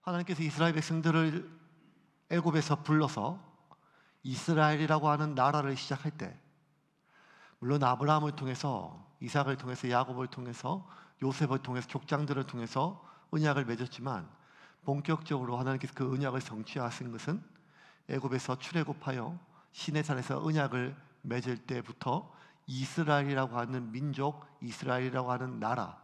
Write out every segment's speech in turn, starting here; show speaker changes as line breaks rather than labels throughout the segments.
하나님께서 이스라엘 백성들을 애굽에서 불러서 이스라엘이라고 하는 나라를 시작할 때, 물론 아브라함을 통해서, 이삭을 통해서, 야곱을 통해서, 요셉을 통해서, 족장들을 통해서 언약을 맺었지만, 본격적으로 하나님께서 그 언약을 성취하신 것은 애굽에서 출애굽하여 시내산에서 언약을 맺을 때부터 이스라엘이라고 하는 민족, 이스라엘이라고 하는 나라,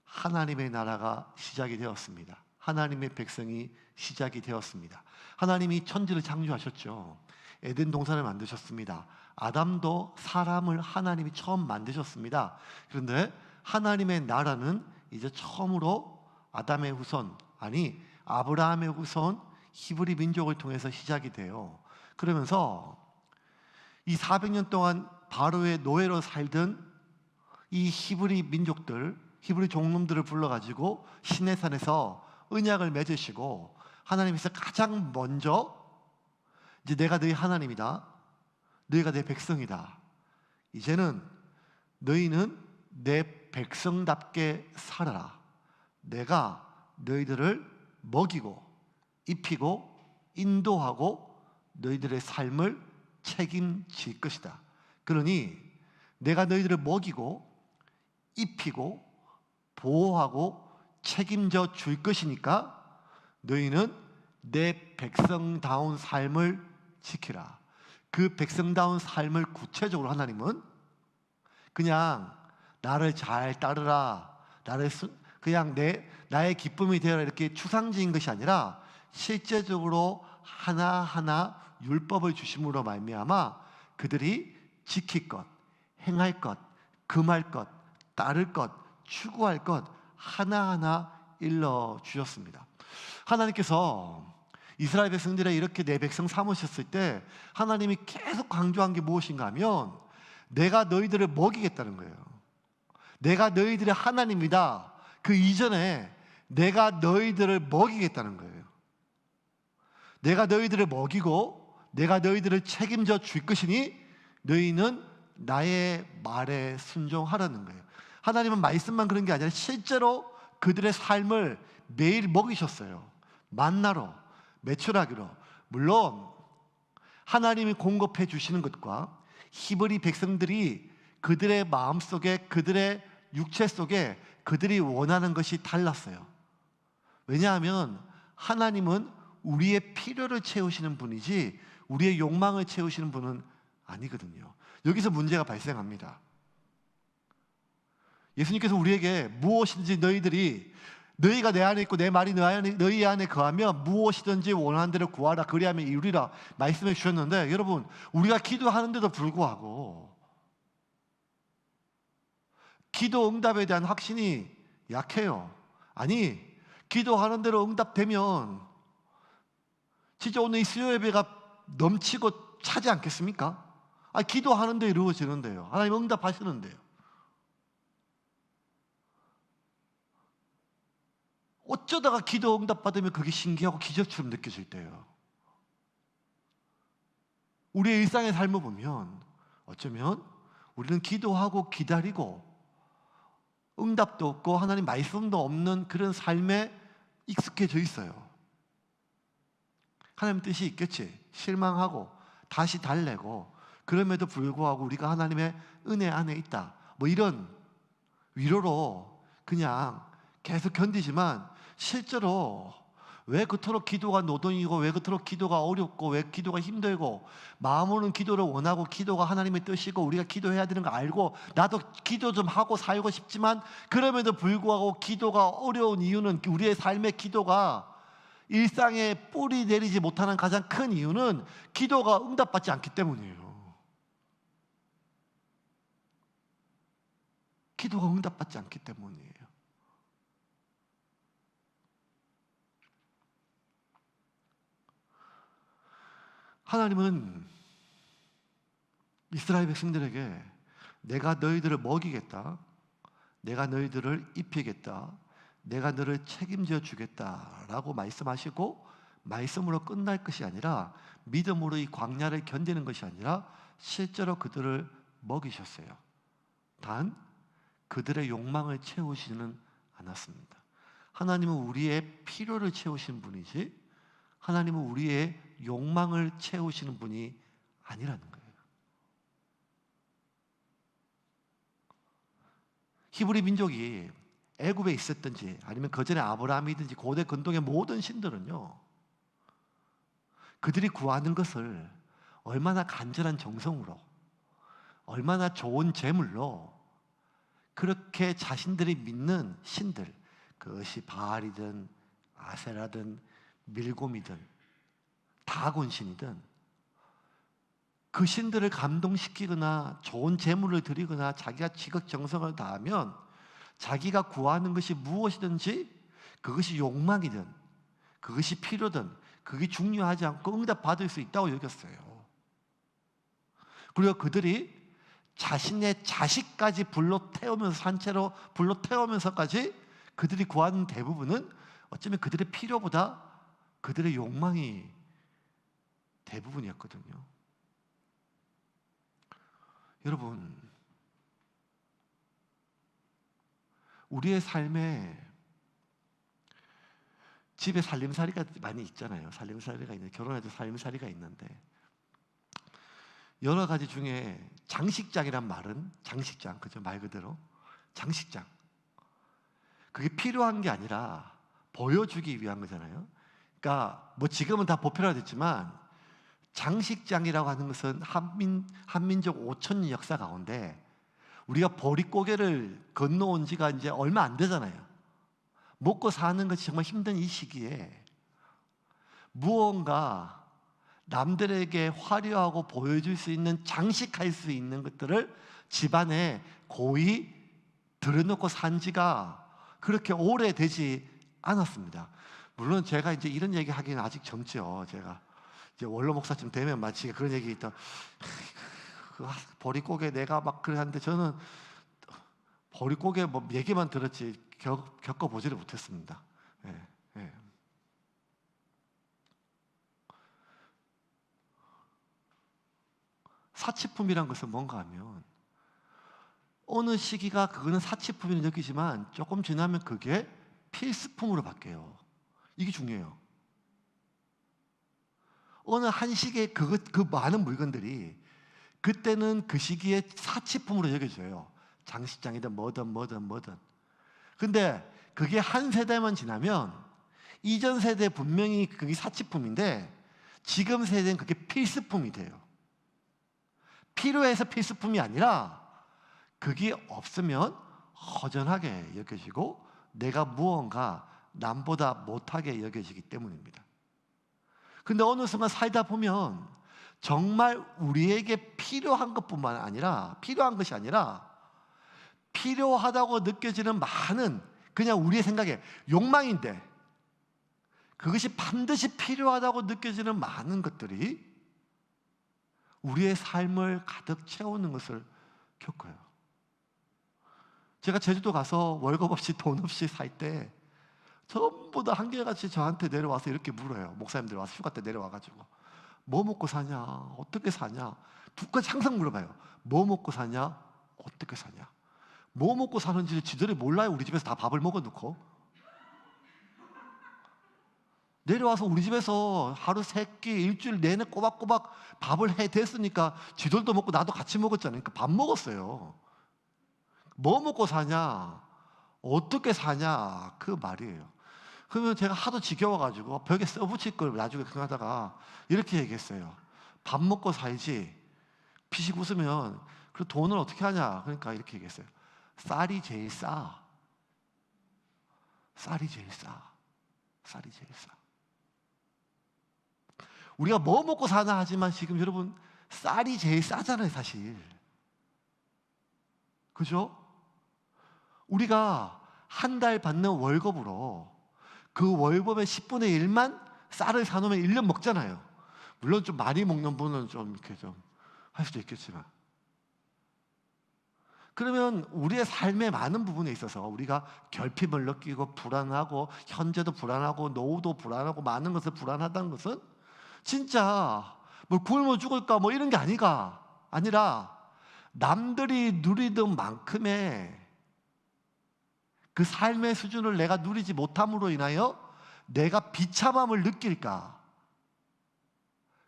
하나님의 나라가 시작이 되었습니다. 하나님의 백성이 시작이 되었습니다. 하나님이 천지를 창조하셨죠. 에덴 동산을 만드셨습니다. 아담도 사람을 하나님이 처음 만드셨습니다. 그런데 하나님의 나라는 이제 처음으로 아담의 후손, 아니 아브라함의 후손 히브리 민족을 통해서 시작이 돼요. 그러면서 이 400년 동안 바로의 노예로 살던 이 히브리 민족들, 히브리 종놈들을 불러가지고 시내산에서 언약을 맺으시고, 하나님께서 가장 먼저 이제 내가 너희 하나님이다, 너희가 내 백성이다, 이제는 너희는 내 백성답게 살아라, 내가 너희들을 먹이고 입히고 인도하고 너희들의 삶을 책임질 것이다. 그러니 내가 너희들을 먹이고 입히고 보호하고 책임져 줄 것이니까 너희는 내 백성다운 삶을 지키라. 그 백성다운 삶을 구체적으로 하나님은 그냥 나를 잘 따르라, 그냥 나의 기쁨이 되어라, 이렇게 추상적인 것이 아니라 실제적으로 하나하나 율법을 주심으로 말미암아 그들이 지킬 것, 행할 것, 금할 것, 따를 것, 추구할 것 하나하나 일러주셨습니다. 하나님께서 이스라엘 백성들의 이렇게 내 백성 삼으셨을 때 하나님이 계속 강조한 게 무엇인가 하면 내가 너희들을 먹이겠다는 거예요. 내가 너희들의 하나님이다. 그 이전에 내가 너희들을 먹이겠다는 거예요. 내가 너희들을 먹이고 내가 너희들을 책임져 줄 것이니 너희는 나의 말에 순종하라는 거예요. 하나님은 말씀만 그런 게 아니라 실제로 그들의 삶을 매일 먹이셨어요. 만나로, 메추라기로. 물론 하나님이 공급해 주시는 것과 히브리 백성들이 그들의 마음속에, 그들의 육체 속에 그들이 원하는 것이 달랐어요. 왜냐하면 하나님은 우리의 필요를 채우시는 분이지 우리의 욕망을 채우시는 분은 아니거든요. 여기서 문제가 발생합니다. 예수님께서 우리에게 무엇이든지 너희가 내 안에 있고 내 말이 너희 안에 거하면 무엇이든지 원하는 대로 구하라, 그리하면 이루리라 말씀해 주셨는데, 여러분, 우리가 기도하는데도 불구하고 기도 응답에 대한 확신이 약해요. 아니, 기도하는 대로 응답되면 진짜 오늘 이 수요 예배가 넘치고 차지 않겠습니까? 기도하는 데 이루어지는데요. 하나님 응답하시는데요. 어쩌다가 기도 응답 받으면 그게 신기하고 기적처럼 느껴질 때예요. 우리의 일상의 삶을 보면 어쩌면 우리는 기도하고 기다리고 응답도 없고 하나님 말씀도 없는 그런 삶에 익숙해져 있어요. 하나님 뜻이 있겠지, 실망하고 다시 달래고, 그럼에도 불구하고 우리가 하나님의 은혜 안에 있다, 뭐 이런 위로로 그냥 계속 견디지만, 실제로 왜 그토록 기도가 노동이고 왜 그토록 기도가 어렵고 왜 기도가 힘들고, 마음으로는 기도를 원하고 기도가 하나님의 뜻이고 우리가 기도해야 되는 거 알고 나도 기도 좀 하고 살고 싶지만, 그럼에도 불구하고 기도가 어려운 이유는, 우리의 삶의 기도가 일상에 뿌리 내리지 못하는 가장 큰 이유는 기도가 응답받지 않기 때문이에요. 기도가 응답받지 않기 때문이에요. 하나님은 이스라엘 백성들에게 내가 너희들을 먹이겠다, 내가 너희들을 입히겠다, 내가 너를 책임져 주겠다라고 말씀하시고, 말씀으로 끝날 것이 아니라 믿음으로 이 광야를 견디는 것이 아니라 실제로 그들을 먹이셨어요. 단 그들의 욕망을 채우지는 않았습니다. 하나님은 우리의 필요를 채우시는 분이지 하나님은 우리의 욕망을 채우시는 분이 아니라는 거예요. 히브리 민족이 애굽에 있었든지 아니면 그전에 아브라함이든지 고대 근동의 모든 신들은요, 그들이 구하는 것을 얼마나 간절한 정성으로 얼마나 좋은 제물로 그렇게 자신들이 믿는 신들, 그것이 바알이든 아세라든 밀곰이든 다곤신이든 그 신들을 감동시키거나 좋은 제물을 드리거나 자기가 지극정성을 다하면 자기가 구하는 것이 무엇이든지 그것이 욕망이든 그것이 필요든 그게 중요하지 않고 응답받을 수 있다고 여겼어요. 그리고 그들이 자신의 자식까지 불러 태우면서 산채로 불러 태우면서까지 그들이 구하는 대부분은 어쩌면 그들의 필요보다 그들의 욕망이 대부분이었거든요. 여러분, 우리의 삶에 집에 살림살이가 많이 있잖아요. 살림살이가 있는데, 결혼해도 살림살이가 있는데 여러 가지 중에 장식장이란 말은 장식장, 그죠? 말 그대로 장식장. 그게 필요한 게 아니라 보여주기 위한 거잖아요. 그러니까 뭐 지금은 다 보편화됐지만 장식장이라고 하는 것은 한민족 5,000년 역사 가운데 우리가 보릿고개를 건너온 지가 이제 얼마 안 되잖아요. 먹고 사는 것이 정말 힘든 이 시기에 무언가 남들에게 화려하고 보여줄 수 있는 장식할 수 있는 것들을 집안에 고이 들여놓고 산 지가 그렇게 오래되지 않았습니다. 물론 제가 이제 이런 얘기 하기는 아직 젊죠. 제가 이제 원로 목사쯤 되면 마치 그런 얘기 있다. 보릿고개 내가 막 그래 하는데 저는 보릿고개 뭐 얘기만 들었지 겪어보지를 못했습니다. 예, 예. 사치품이란 것은 뭔가 하면 어느 시기가 그거는 사치품으로 느끼지만 조금 지나면 그게 필수품으로 바뀌어요. 이게 중요해요. 어느 한 시기에 그 많은 물건들이 그때는 그 시기에 사치품으로 여겨져요. 장식장이든 뭐든. 근데 그게 한 세대만 지나면 이전 세대 분명히 그게 사치품인데 지금 세대는 그게 필수품이 돼요. 필요해서 필수품이 아니라 그게 없으면 허전하게 여겨지고 내가 무언가 남보다 못하게 여겨지기 때문입니다. 근데 어느 순간 살다 보면 정말 우리에게 필요한 것뿐만 아니라 필요한 것이 아니라 필요하다고 느껴지는 많은 그냥 우리의 생각에 욕망인데 그것이 반드시 필요하다고 느껴지는 많은 것들이 우리의 삶을 가득 채우는 것을 겪어요. 제가 제주도 가서 월급 없이 돈 없이 살 때 전부 다 한결같이 저한테 내려와서 이렇게 물어요. 목사님들 와서 휴가 때 내려와가지고 뭐 먹고 사냐? 어떻게 사냐? 두 가지 항상 물어봐요. 뭐 먹고 사냐? 어떻게 사냐? 뭐 먹고 사는지 지들이 몰라요. 우리 집에서 다 밥을 먹어놓고 내려와서 우리 집에서 하루 3끼 일주일 내내 꼬박꼬박 밥을 해 댔으니까 지들도 먹고 나도 같이 먹었잖아요. 그러니까 밥 먹었어요. 뭐 먹고 사냐? 어떻게 사냐? 그 말이에요. 그러면 제가 하도 지겨워가지고 벽에 써붙일 걸 나중에 생각하다가 이렇게 얘기했어요. 밥 먹고 살지. 피식 웃으면 그 돈을 어떻게 하냐? 그러니까 이렇게 얘기했어요. 쌀이 제일 싸. 쌀이 제일 싸. 쌀이 제일 싸. 우리가 뭐 먹고 사나 하지만 지금 여러분 쌀이 제일 싸잖아요, 사실. 그죠? 우리가 한 달 받는 월급으로 그 월급의 10분의 1만 쌀을 사놓으면 1년 먹잖아요. 물론 좀 많이 먹는 분은 좀 이렇게 좀 할 수도 있겠지만. 그러면 우리의 삶의 많은 부분에 있어서 우리가 결핍을 느끼고 불안하고 현재도 불안하고 노후도 불안하고 많은 것을 불안하다는 것은 진짜 뭐 굶어 죽을까 뭐 이런 게 아니라 남들이 누리던 만큼의 그 삶의 수준을 내가 누리지 못함으로 인하여 내가 비참함을 느낄까?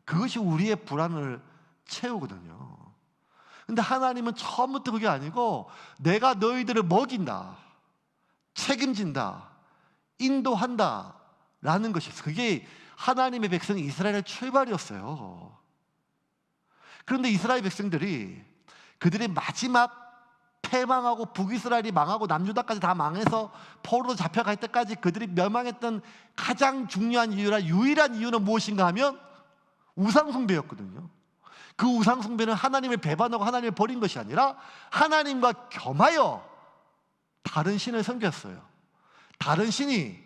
그것이 우리의 불안을 채우거든요. 근데 하나님은 처음부터 그게 아니고 내가 너희들을 먹인다, 책임진다, 인도한다 라는 것이었어요. 그게 하나님의 백성 이스라엘의 출발이었어요. 그런데 이스라엘 백성들이 그들의 마지막 패망하고 북이스라엘이 망하고 남유다까지 다 망해서 포로로 잡혀갈 때까지 그들이 멸망했던 가장 중요한 이유라 유일한 이유는 무엇인가 하면 우상숭배였거든요. 그 우상숭배는 하나님을 배반하고 하나님을 버린 것이 아니라 하나님과 겸하여 다른 신을 섬겼어요. 다른 신이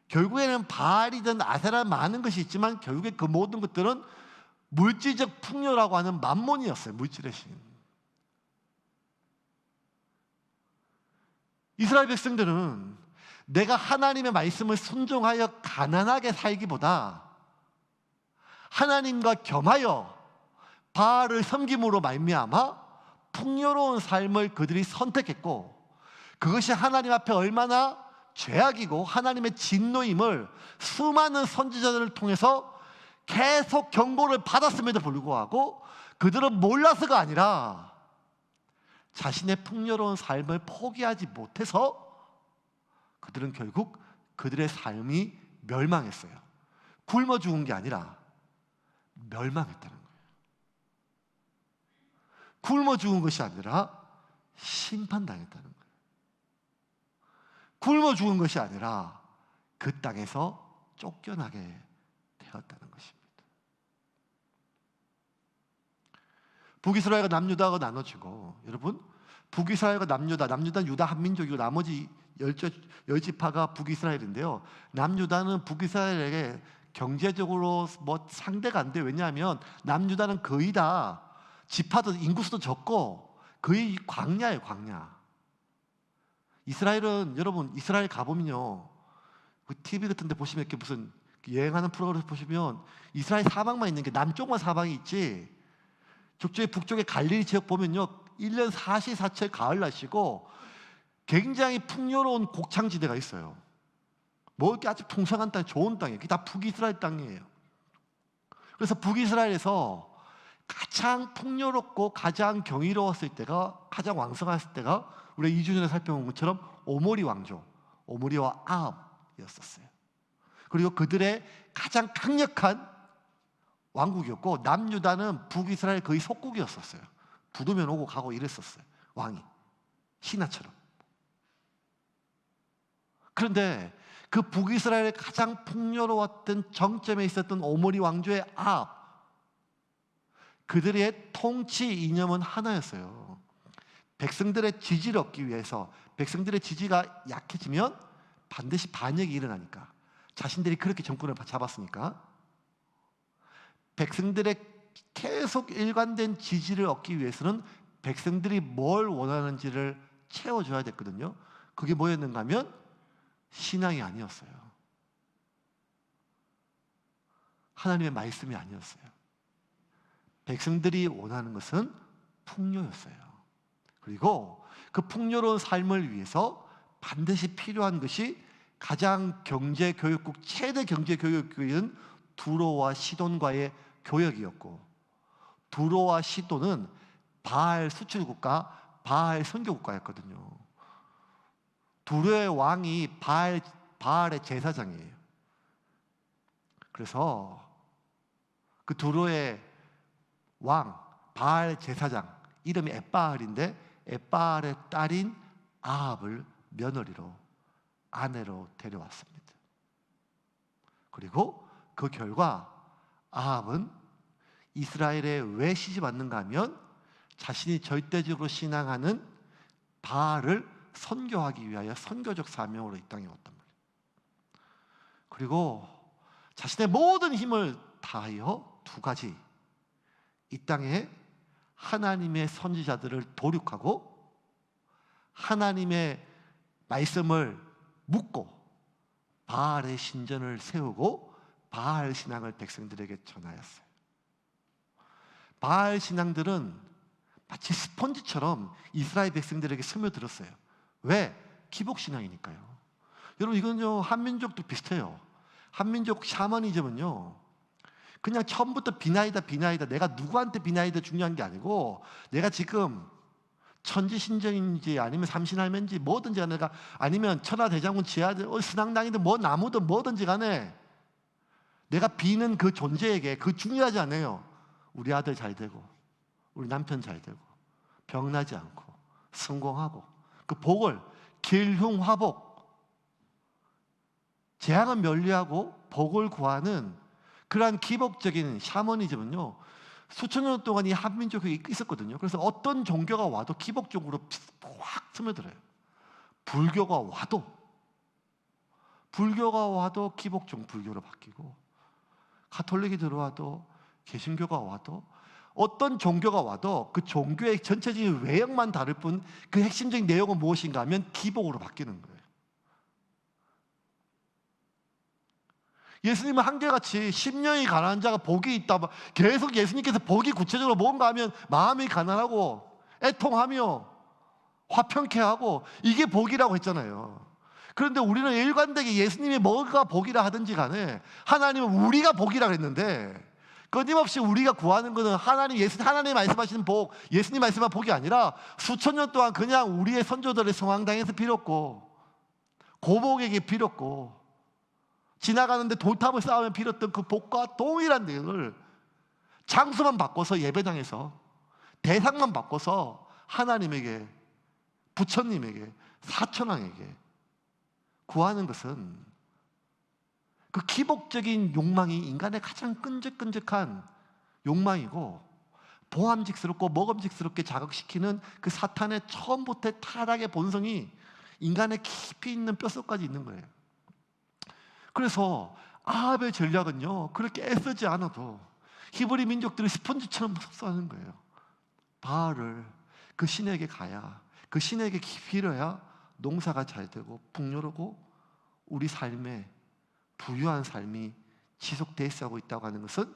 결국에는 바알이든 아세라 많은 것이 있지만 결국에 그 모든 것들은 물질적 풍요라고 하는 만몬이었어요. 물질의 신. 이스라엘 백성들은 내가 하나님의 말씀을 순종하여 가난하게 살기보다 하나님과 겸하여 바알을 섬김으로 말미암아 풍요로운 삶을 그들이 선택했고, 그것이 하나님 앞에 얼마나 죄악이고 하나님의 진노임을 수많은 선지자들을 통해서 계속 경고를 받았음에도 불구하고 그들은 몰라서가 아니라 자신의 풍요로운 삶을 포기하지 못해서 그들은 결국 그들의 삶이 멸망했어요. 굶어 죽은 게 아니라 멸망했다는 거예요. 굶어 죽은 것이 아니라 심판당했다는 거예요. 굶어 죽은 것이 아니라 그 땅에서 쫓겨나게 되었다는 것입니다. 북이스라엘과 남유다가 나눠지고, 여러분, 북이스라엘과 남유다는 유다 한민족이고 나머지 열지파가 북이스라엘인데요. 남유다는 북이스라엘에게 경제적으로 뭐 상대가 안 돼요. 왜냐하면 남유다는 거의 다 지파도 인구수도 적고 거의 광야예요, 광야. 이스라엘은, 여러분, 이스라엘 가보면요, TV 같은 데 보시면 이렇게 무슨 여행하는 프로그램 보시면 이스라엘 사막만 있는 게 남쪽만 사막이 있지, 저쪽에 북쪽에 갈릴리 지역 보면요 1년 사시사철 가을 날씨고 굉장히 풍요로운 곡창지대가 있어요. 먹을 게 아주 풍성한 땅, 좋은 땅이에요. 그게 다 북이스라엘 땅이에요. 그래서 북이스라엘에서 가장 풍요롭고 가장 경이로웠을 때가, 가장 왕성했을 때가 우리가 2주 전에 살펴본 것처럼 오므리 왕조, 오므리와 아합이었었어요. 그리고 그들의 가장 강력한 왕국이었고, 남유다는 북이스라엘 거의 속국이었었어요. 부두면 오고 가고 이랬었어요. 왕이 신하처럼. 그런데 그 북이스라엘의 가장 풍요로웠던 정점에 있었던 오므리 왕조의 아합, 그들의 통치 이념은 하나였어요. 백성들의 지지를 얻기 위해서, 백성들의 지지가 약해지면 반드시 반역이 일어나니까, 자신들이 그렇게 정권을 잡았으니까 백성들의 계속 일관된 지지를 얻기 위해서는 백성들이 뭘 원하는지를 채워줘야 됐거든요. 그게 뭐였는가 하면 신앙이 아니었어요. 하나님의 말씀이 아니었어요. 백성들이 원하는 것은 풍요였어요. 그리고 그 풍요로운 삶을 위해서 반드시 필요한 것이 가장 경제교육국, 최대 경제교육국인 두로와 시돈과의 교역이었고, 두로와 시돈은 바알 수출국가, 바알 선교국가였거든요. 두로의 왕이 바알의 제사장이에요. 그래서 그 두로의 왕, 바알 제사장, 이름이 엣바알인데 엣바알의 딸인 아합을 며느리로, 아내로 데려왔습니다. 그리고 그 결과 아합은 이스라엘에 왜 시집 왔는가 하면 자신이 절대적으로 신앙하는 바알을 선교하기 위하여 선교적 사명으로 이 땅에 왔단 말이에요. 그리고 자신의 모든 힘을 다하여 두 가지, 이 땅에 하나님의 선지자들을 도륙하고 하나님의 말씀을 묻고 바알의 신전을 세우고 바알 신앙을 백성들에게 전하였어요. 바알 신앙들은 마치 스펀지처럼 이스라엘 백성들에게 스며들었어요. 왜? 기복신앙이니까요. 여러분 이건요 한민족도 비슷해요. 한민족 샤머니즘은요 그냥 처음부터 비나이다 내가 누구한테 비나이다 중요한 게 아니고 내가 지금 천지신정인지 아니면 삼신할매인지 뭐든지 간에 아니면 천하대장군 지하든 스낭당이든 뭐 나무든 뭐든지 간에 내가 비는 그 존재에게 그 중요하지 않아요. 우리 아들 잘 되고 우리 남편 잘 되고 병나지 않고 성공하고 그 복을 길흉화복 재앙은 면리하고 복을 구하는 그러한 기복적인 샤머니즘은요 수천 년 동안 이 한민족에 있었거든요. 그래서 어떤 종교가 와도 기복적으로 확 스며들어요. 불교가 와도 기복종 불교로 바뀌고 가톨릭이 들어와도 개신교가 와도 어떤 종교가 와도 그 종교의 전체적인 외형만 다를 뿐 그 핵심적인 내용은 무엇인가 하면 기복으로 바뀌는 거예요. 예수님은 한결같이 심령이 가난한 자가 복이 있다. 계속 예수님께서 복이 구체적으로 뭔가 하면 마음이 가난하고 애통하며 화평케 하고 이게 복이라고 했잖아요. 그런데 우리는 일관되게 예수님이 뭐가 복이라 하든지 간에 하나님은 우리가 복이라고 했는데 끊임없이 우리가 구하는 것은 하나님 말씀하시는 복, 예수님 말씀한 복이 아니라 수천 년 동안 그냥 우리의 선조들의 성황당에서 빌었고 고복에게 빌었고 지나가는데 돌탑을 쌓으면 빌었던 그 복과 동일한 내용을 장소만 바꿔서 예배당에서 대상만 바꿔서 하나님에게 부처님에게 사천왕에게 구하는 것은 그 기복적인 욕망이 인간의 가장 끈적끈적한 욕망이고 보암직스럽고 먹음직스럽게 자극시키는 그 사탄의 처음부터 타락의 본성이 인간의 깊이 있는 뼛속까지 있는 거예요. 그래서 아합의 전략은요 그렇게 애쓰지 않아도 히브리 민족들이 스펀지처럼 흡수하는 거예요. 바알을 그 신에게 가야 그 신에게 빌어야 농사가 잘 되고 풍요롭고 우리 삶에 부유한 삶이 지속되어 있다고 하는 것은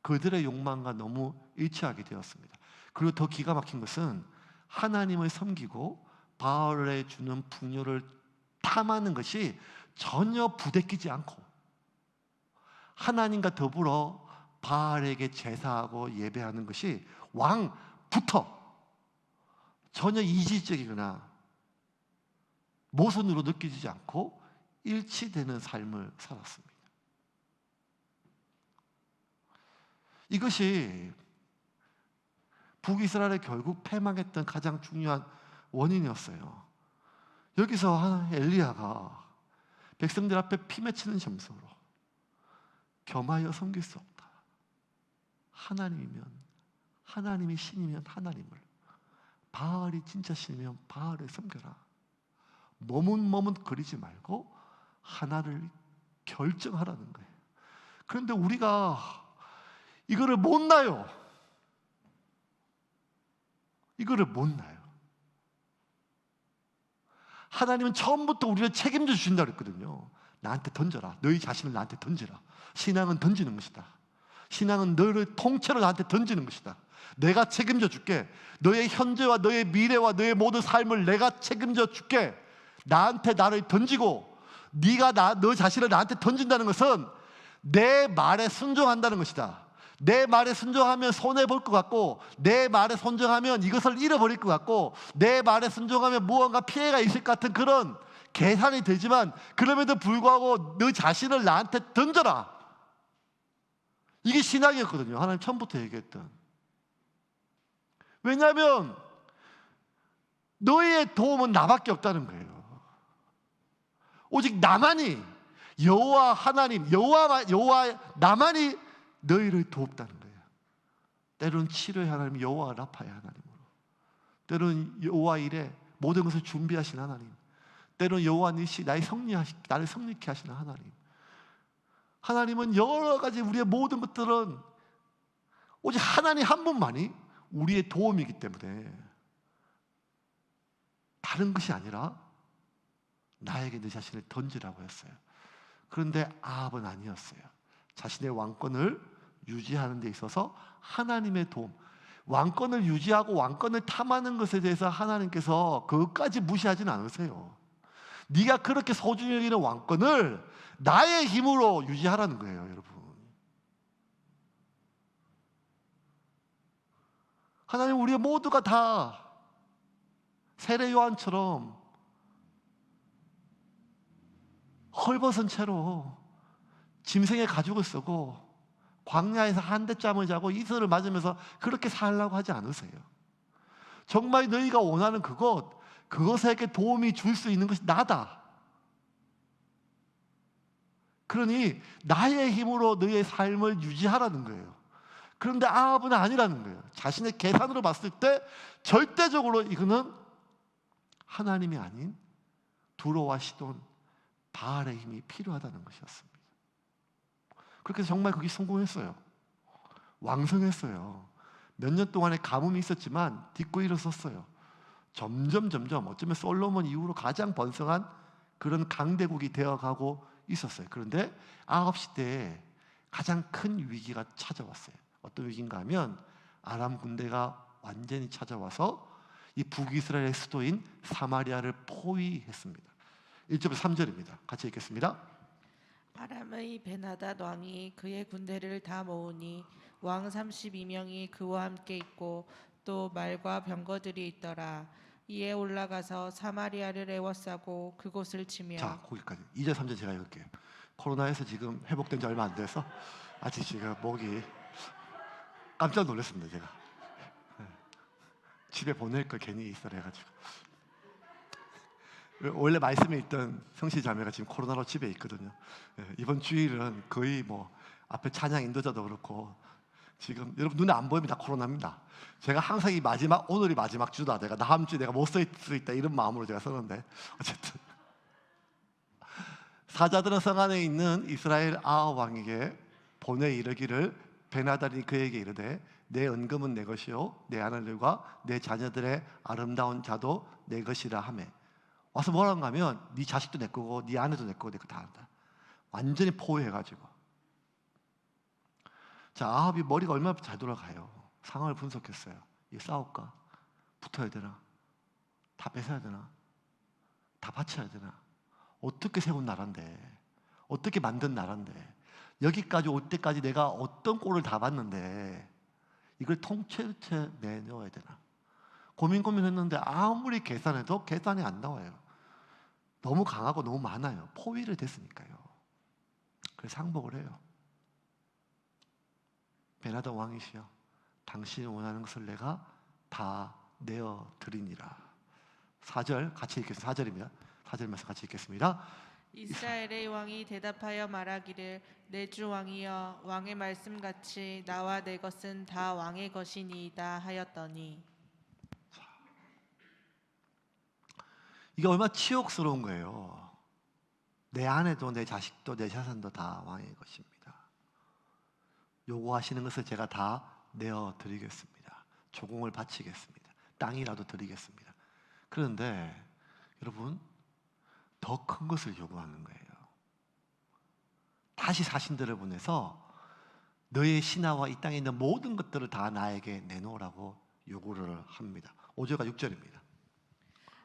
그들의 욕망과 너무 일치하게 되었습니다. 그리고 더 기가 막힌 것은 하나님을 섬기고 바알에 주는 풍요를 탐하는 것이 전혀 부대끼지 않고 하나님과 더불어 바알에게 제사하고 예배하는 것이 왕부터 전혀 이질적이거나 모순으로 느껴지지 않고 일치되는 삶을 살았습니다. 이것이 북이스라엘의 결국 패망했던 가장 중요한 원인이었어요. 여기서 엘리야가 백성들 앞에 피 맺히는 점수로 겸하여 섬길 수 없다. 하나님이 신이면 하나님을, 바알이 진짜 신이면 바알을 섬겨라. 머뭇거리지 말고 하나를 결정하라는 거예요. 그런데 우리가 이거를 못 나요. 하나님은 처음부터 우리를 책임져 주신다 그랬거든요. 나한테 던져라. 너희 자신을 나한테 던져라. 신앙은 던지는 것이다. 신앙은 너를 통째로 나한테 던지는 것이다. 내가 책임져 줄게. 너의 현재와 너의 미래와 너의 모든 삶을 내가 책임져 줄게. 나한테 나를 던지고 네가 너 자신을 나한테 던진다는 것은 내 말에 순종한다는 것이다. 내 말에 순종하면 손해볼 것 같고 내 말에 순종하면 이것을 잃어버릴 것 같고 내 말에 순종하면 무언가 피해가 있을 것 같은 그런 계산이 되지만 그럼에도 불구하고 너 자신을 나한테 던져라. 이게 신앙이었거든요. 하나님 처음부터 얘기했던. 왜냐하면 너의 도움은 나밖에 없다는 거예요. 오직 나만이 여호와 하나님 여호와 나만이 너희를 돕다는 거예요. 때로는 치료의 하나님 여호와 라파의 하나님으로, 때로는 여호와 일에 모든 것을 준비하신 하나님, 때로는 여호와 니시 나를 성립케 하시는 하나님. 하나님은 여러 가지 우리의 모든 것들은 오직 하나님 한 분만이 우리의 도움이기 때문에 다른 것이 아니라 나에게 내 자신을 던지라고 했어요. 그런데 아합은 아니었어요. 자신의 왕권을 유지하는 데 있어서 하나님의 도움, 왕권을 유지하고 왕권을 탐하는 것에 대해서 하나님께서 그것까지 무시하지는 않으세요. 네가 그렇게 소중히 여기는 왕권을 나의 힘으로 유지하라는 거예요, 여러분. 하나님, 우리 모두가 다 세례 요한처럼 헐벗은 채로 짐승의 가죽을 쓰고 광야에서 한대잠을 자고 이슬을 맞으면서 그렇게 살라고 하지 않으세요. 정말 너희가 원하는 그것에게 도움이 줄 수 있는 것이 나다. 그러니 나의 힘으로 너희의 삶을 유지하라는 거예요. 그런데 아합은 아니라는 거예요. 자신의 계산으로 봤을 때 절대적으로 이거는 하나님이 아닌 두로와 시돈, 바알의 힘이 필요하다는 것이었습니다. 그렇게 해서 정말 그게 성공했어요. 왕성했어요. 몇 년 동안의 가뭄이 있었지만 딛고 일어섰어요. 점점 어쩌면 솔로몬 이후로 가장 번성한 그런 강대국이 되어가고 있었어요. 그런데 아합 시대에 가장 큰 위기가 찾아왔어요. 어떤 위기인가 하면 아람 군대가 완전히 찾아와서 이 북이스라엘의 수도인 사마리아를 포위했습니다. 1절부터 3절입니다. 같이 읽겠습니다.
아람의 베나닷 왕이 그의 군대를 다 모으니 왕 32명이 그와 함께 있고 또 말과 병거들이 있더라. 이에 올라가서 사마리아를 에워싸고 그곳을 치며.
자, 거기까지. 2절 3절 제가 읽을게요. 코로나에서 지금 회복된 지 얼마 안 돼서 아직 지금 목이 깜짝 놀랐습니다. 제가 집에 보낼 걸 괜히 있어라 해가지고. 원래 말씀에 있던 성씨 자매가 지금 코로나로 집에 있거든요. 이번 주일은 거의 뭐 앞에 찬양 인도자도 그렇고 지금 여러분 눈에 안 보이면 다 코로나입니다. 제가 항상 오늘이 마지막 주다, 내가 다음 주에 내가 못 쓸 수 있다 이런 마음으로 제가 썼는데, 어쨌든 사자들은 성 안에 있는 이스라엘 아합 왕에게 보내 이르기를 베나닷이 그에게 이르되 내 은금은 내 것이요 내 아내들과 내 자녀들의 아름다운 자도 내 것이라 하매. 와서 뭐라고 하면 네 자식도 내 거고 네 아내도 내 거고 내 거 다 한다. 완전히 포위해가지고. 자, 아합이 머리가 얼마나 잘 돌아가요. 상황을 분석했어요. 이거 싸울까? 붙어야 되나? 다 뺏어야 되나? 다 바쳐야 되나? 어떻게 세운 나라인데, 어떻게 만든 나라인데, 여기까지 올 때까지 내가 어떤 꼴을 다 봤는데 이걸 통째로 내놓아야 되나? 고민했는데 아무리 계산해도 계산이 안 나와요. 너무 강하고 너무 많아요. 포위를 됐으니까요. 그래서 항복을 해요. 베나닷 왕이시여, 당신이 원하는 것을 내가 다 내어드리니라. 4절 같이 읽겠습니다. 4절입니다. 4절 말씀 같이 읽겠습니다.
이스라엘의 왕이 대답하여 말하기를 내 주 왕이여, 왕의 말씀같이 나와 내 것은 다 왕의 것이니이다 하였더니.
이게 얼마나 치욕스러운 거예요. 내 아내도 내 자식도 내 자산도 다 왕의 것입니다. 요구하시는 것을 제가 다 내어드리겠습니다. 조공을 바치겠습니다. 땅이라도 드리겠습니다. 그런데 여러분, 더 큰 것을 요구하는 거예요. 다시 사신들을 보내서 너의 신하와 이 땅에 있는 모든 것들을 다 나에게 내놓으라고 요구를 합니다. 5절과 6절입니다.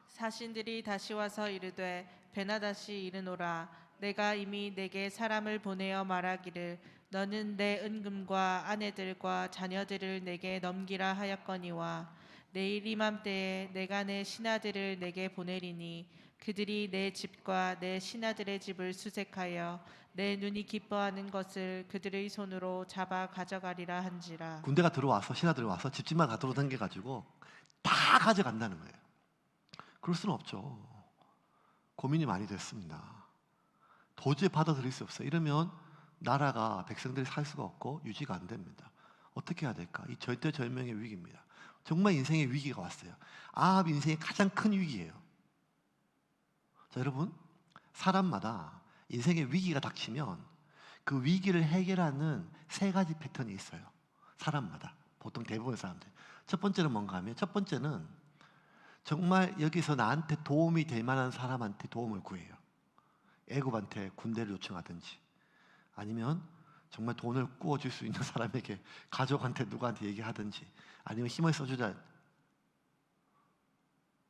사신들이 다시 와서 이르되 베나닷이 이르노라. 내가 이미 내게 사람을 보내어 말하기를 너는 내 은금과 아내들과 자녀들을 내게 넘기라 하였거니와 내일 이맘때에 내가 내 신하들을 내게 보내리니 그들이 내 집과 내 신하들의 집을 수색하여 내 눈이 기뻐하는 것을 그들의 손으로 잡아 가져가리라 한지라.
군대가 들어와서 신하들이 와서 집집만 다 돌아다녀가지고 다 가져간다는 거예요. 그럴 수는 없죠. 고민이 많이 됐습니다. 도저히 받아들일 수 없어요. 이러면 나라가, 백성들이 살 수가 없고 유지가 안 됩니다. 어떻게 해야 될까? 이 절대절명의 위기입니다. 정말 인생의 위기가 왔어요. 아합 인생의 가장 큰 위기예요. 자, 여러분, 사람마다 인생의 위기가 닥치면 그 위기를 해결하는 3가지 패턴이 있어요. 사람마다, 보통 대부분의 사람들. 첫 번째는 뭔가 하면, 첫 번째는 정말 여기서 나한테 도움이 될 만한 사람한테 도움을 구해요. 애굽한테 군대를 요청하든지, 아니면 정말 돈을 구워줄 수 있는 사람에게, 가족한테, 누구한테 얘기하든지, 아니면 힘을 써주자.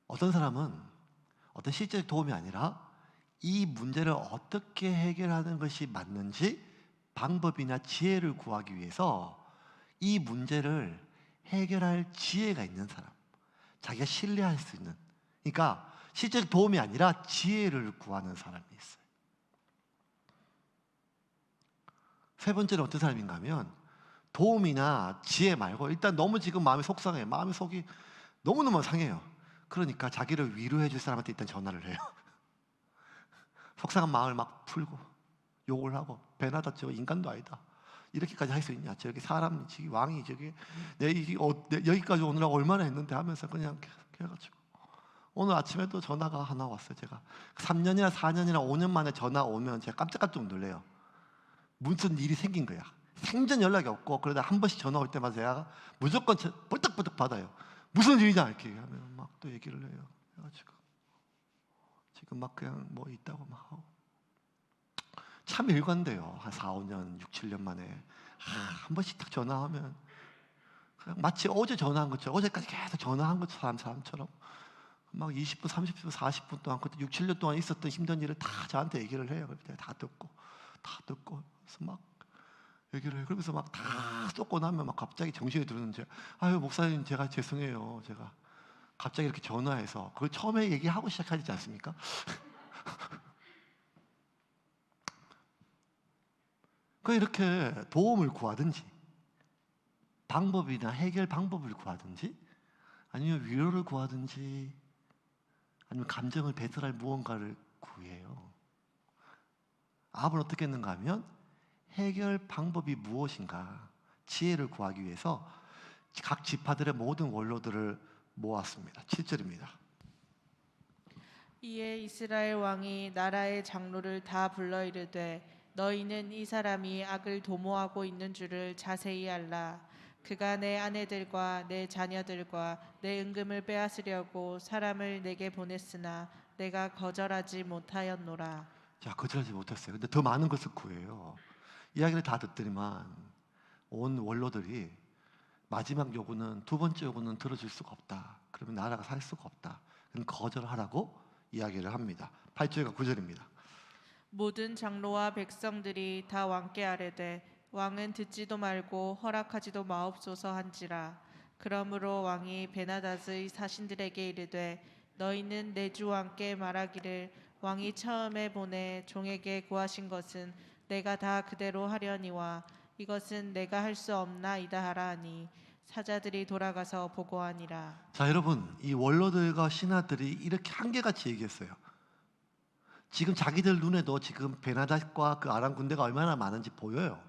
어떤 사람은 어떤 실제적 도움이 아니라 이 문제를 어떻게 해결하는 것이 맞는지 방법이나 지혜를 구하기 위해서 이 문제를 해결할 지혜가 있는 사람, 자기가 신뢰할 수 있는, 그러니까 실제적 도움이 아니라 지혜를 구하는 사람이 있어요. 세 번째는 어떤 사람인가 하면 도움이나 지혜 말고 일단 너무 지금 마음이 속상해, 마음이 속이 너무너무 상해요. 그러니까 자기를 위로해 줄 사람한테 일단 전화를 해요. 속상한 마음을 막 풀고 욕을 하고, 배나다 저 인간도 아니다, 이렇게까지 할 수 있냐, 저기 사람 저기 왕이 저기 여기까지 오느라고 얼마나 했는데 하면서 그냥 계속 해가지고 오늘 아침에도 전화가 하나 왔어요. 제가 3년이나 4년이나 5년 만에 전화 오면 제가 깜짝깜짝 놀래요. 무슨 일이 생긴 거야. 생전 연락이 없고 그러다 한 번씩 전화 올 때마다 제가 무조건 벌떡벌떡 받아요. 무슨 일이냐 이렇게 하면 막 또 얘기를 해요. 그래가지고 지금 막 그냥 뭐 있다고 막 하고 참 일관돼요. 한 4, 5년, 6, 7년 만에 한 번씩 딱 전화하면 그냥 마치 어제 전화한 것처럼, 어제까지 계속 전화한 것처럼 사람처럼 막 20분, 30분, 40분 동안 그때 6, 7년 동안 있었던 힘든 일을 다 저한테 얘기를 해요. 그래서 제가 다 듣고 그래서 막 얘기를 해요. 그러면서 막 다 쏟고 나면 막 갑자기 정신이 드는지, 아유 목사님 제가 죄송해요. 제가 갑자기 이렇게 전화해서 그걸 처음에 얘기하고 시작하지 않습니까? 그 이렇게 도움을 구하든지 방법이나 해결 방법을 구하든지 아니면 위로를 구하든지 아니면 감정을 배설할 무언가를 구해요. 아합은 어떻게 했는가 하면 해결 방법이 무엇인가 지혜를 구하기 위해서 각 지파들의 모든 원로들을 모았습니다. 7절입니다.
이에 이스라엘 왕이 나라의 장로를 다 불러 이르되 너희는 이 사람이 악을 도모하고 있는 줄을 자세히 알라. 그가 내 아내들과 내 자녀들과 내 은금을 빼앗으려고 사람을 내게 보냈으나 내가 거절하지 못하였노라.
자, 거절하지 못했어요. 근데 더 많은 것을 구해요. 이야기를 다 듣더니만 온 원로들이 마지막 요구는, 두 번째 요구는 들어줄 수가 없다. 그러면 나라가 살 수가 없다. 그럼 거절하라고 이야기를 합니다. 8절과 9절입니다.
모든 장로와 백성들이 다 왕께 아뢰되 왕은 듣지도 말고 허락하지도 마옵소서 한지라. 그러므로 왕이 베나닷의 사신들에게 이르되 너희는 내 주 왕께 말하기를 왕이 처음에 보내 종에게 구하신 것은 내가 다 그대로 하려니와 이것은 내가 할 수 없나이다 하라 하니 사자들이 돌아가서 보고하니라.
자, 여러분, 이 원로들과 신하들이 이렇게 한결같이 얘기했어요. 지금 자기들 눈에도 지금 베나닷과 그 아람 군대가 얼마나 많은지 보여요.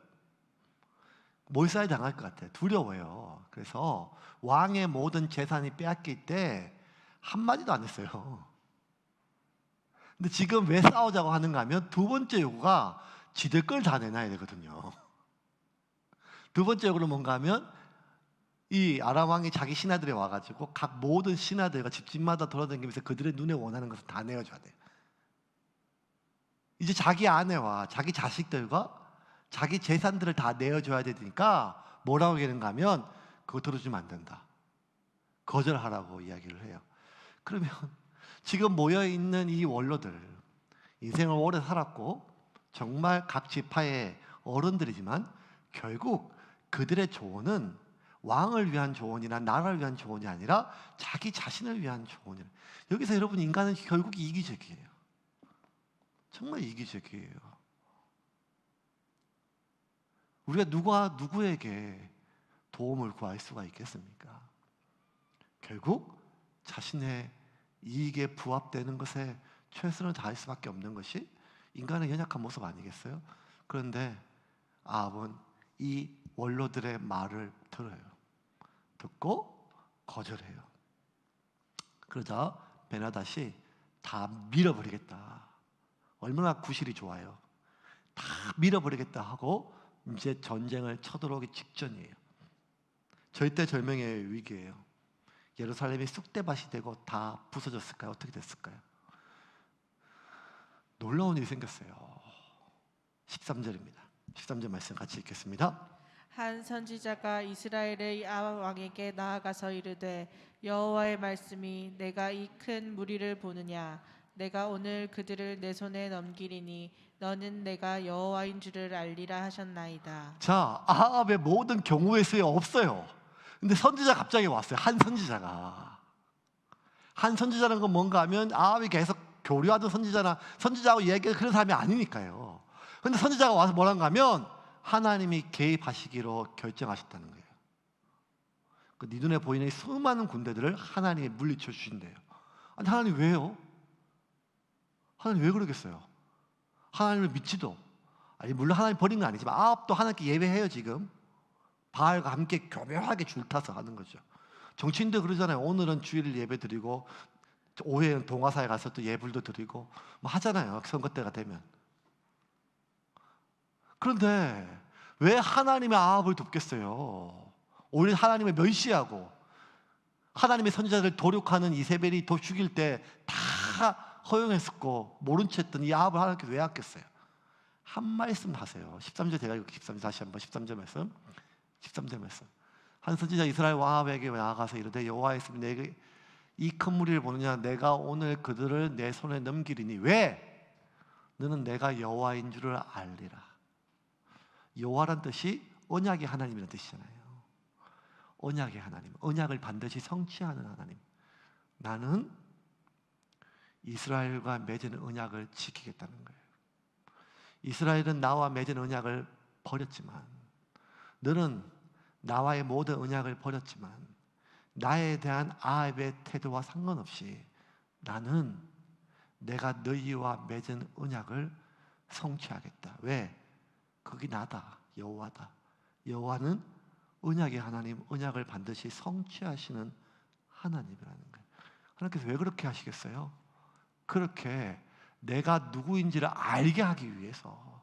몰살이 당할 것 같아요. 두려워요. 그래서 왕의 모든 재산이 빼앗길 때 한마디도 안 했어요. 근데 지금 왜 싸우자고 하는가 하면 두 번째 요구가 지들 걸 다 내놔야 되거든요. 두 번째 요구는 뭔가 하면 이 아람 왕이 자기 신하들이 와가지고 각 모든 신하들과 집집마다 돌아다니면서 그들의 눈에 원하는 것을 다 내어줘야 돼요. 이제 자기 아내와 자기 자식들과 자기 재산들을 다 내어줘야 되니까 뭐라고 얘기하는가 하면 그거 들어주면 안 된다. 거절하라고 이야기를 해요. 그러면 지금 모여있는 이 원로들, 인생을 오래 살았고 정말 각 지파의 어른들이지만 결국 그들의 조언은 왕을 위한 조언이나 나라를 위한 조언이 아니라 자기 자신을 위한 조언이에요. 여기서 여러분, 인간은 결국 이기적이에요. 정말 이기적이에요. 우리가 누구에게 도움을 구할 수가 있겠습니까? 결국 자신의 이익에 부합되는 것에 최선을 다할 수밖에 없는 것이 인간의 연약한 모습 아니겠어요? 그런데 아합은 이 원로들의 말을 들어요. 듣고 거절해요. 그러자 베나닷이 다 밀어버리겠다. 얼마나 구실이 좋아요. 다 밀어버리겠다 하고 이제 전쟁을 쳐들어오기 직전이에요. 절대절명의 위기예요. 예루살렘이 쑥대밭이 되고 다 부서졌을까요? 어떻게 됐을까요? 놀라운 일이 생겼어요. 13절입니다. 13절 말씀 같이 읽겠습니다.
한 선지자가 이스라엘의 아합 왕에게 나아가서 이르되 여호와의 말씀이 내가 이 큰 무리를 보느냐 내가 오늘 그들을 내 손에 넘기리니 너는 내가 여호와인 줄을 알리라 하셨나이다.
자, 아합의 모든 경우의 수에 없어요. 근데 선지자 갑자기 왔어요. 한 선지자라는 건 뭔가 하면 아합이 계속 교류하던 선지자하고 얘기하는 그런 사람이 아니니까요. 근데 선지자가 와서 뭐란가 하면 하나님이 개입하시기로 결정하셨다는 거예요. 네 눈에 보이는 수많은 군대들을 하나님이 물리쳐 주신대요. 아니, 하나님 왜요? 하나님 왜 그러겠어요? 하나님을 믿지도, 아니 물론 하나님 버린 건 아니지만 아합도 하나님께 예배해요. 지금 바알과 함께 교묘하게 줄타서 하는 거죠. 정치인들 그러잖아요. 오늘은 주일 예배 드리고 오후에는 동화사에 가서 또 예불도 드리고 뭐 하잖아요. 선거 때가 되면. 그런데 왜 하나님의 아합을 돕겠어요? 오히려 하나님을 멸시하고 하나님의 선지자를 도륙하는 이세벨이 더 죽일 때 다 허용했었고 모른 채 했던 이 아합을 하나님께서 왜 아꼈어요? 한 말씀 하세요. 13절 제가 읽고 13절 다시 한번 13절 말씀. 13절 말씀. 한 선지자 이스라엘 아합에게 나아가서 이르되 여호와의 말씀이 내게 이 큰 무리를 보느냐 내가 오늘 그들을 내 손에 넘기리니 왜? 너는 내가 여호와인 줄을 알리라. 여호와란 뜻이 언약의 하나님이라는 뜻이잖아요. 언약의 하나님, 언약을 반드시 성취하는 하나님. 나는 이스라엘과 맺은 언약을 지키겠다는 거예요. 이스라엘은 나와 맺은 언약을 버렸지만 너는 나와의 모든 언약을 버렸지만 나에 대한 아합의 태도와 상관없이 나는 내가 너희와 맺은 언약을 성취하겠다. 왜? 그게 나다. 여호와다. 여호와는 언약의 하나님, 언약을 반드시 성취하시는 하나님이라는 거예요. 하나님께서 왜 그렇게 하시겠어요? 그렇게 내가 누구인지를 알게 하기 위해서.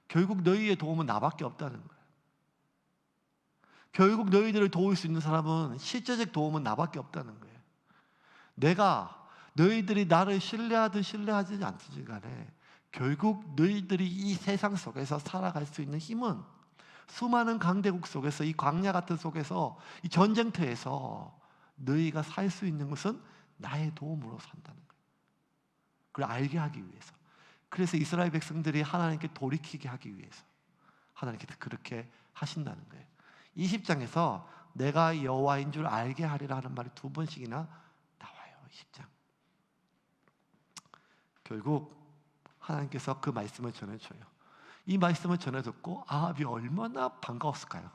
결국 너희의 도움은 나밖에 없다는 거예요. 결국 너희들을 도울 수 있는 사람은 실제적 도움은 나밖에 없다는 거예요. 내가 너희들이 나를 신뢰하든 신뢰하지 않든 간에 결국 너희들이 이 세상 속에서 살아갈 수 있는 힘은 수많은 강대국 속에서 이 광야 같은 속에서 이 전쟁터에서 너희가 살 수 있는 것은 나의 도움으로 산다는 거예요. 그걸 알게 하기 위해서. 그래서 이스라엘 백성들이 하나님께 돌이키게 하기 위해서 하나님께서 그렇게 하신다는 거예요. 20장에서 내가 여호와인 줄 알게 하리라 하는 말이 2번씩이나 나와요. 20장. 결국 하나님께서 그 말씀을 전해줘요. 이 말씀을 전해 듣고 아합이 얼마나 반가웠을까요?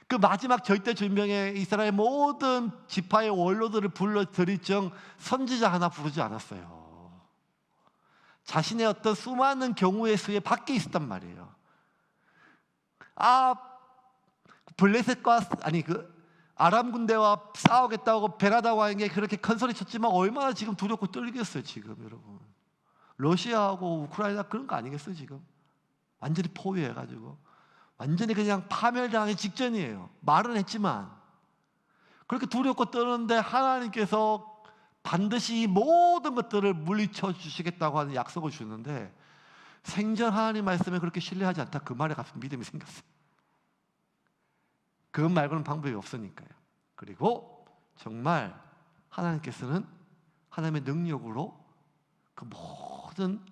그 마지막 절대 절명에 이스라엘 모든 지파의 원로들을 불러 들이정 선지자 하나 부르지 않았어요. 자신의 어떤 수많은 경우의 수에 밖에 있었단 말이에요. 블레셋과 아람 군대와 싸우겠다고 베라다고 하는 게 그렇게 큰 소리 쳤지만 얼마나 지금 두렵고 떨리겠어요. 지금 여러분 러시아하고 우크라이나 그런 거 아니겠어요? 지금 완전히 포위해가지고 완전히 그냥 파멸당하기 직전이에요. 말은 했지만 그렇게 두렵고 떠는데 하나님께서 반드시 이 모든 것들을 물리쳐 주시겠다고 하는 약속을 주는데 생전 하나님 말씀에 그렇게 신뢰하지 않다. 그 말에 갑자기 믿음이 생겼어요. 그것 말고는 방법이 없으니까요. 그리고 정말 하나님께서는 하나님의 능력으로 그 모든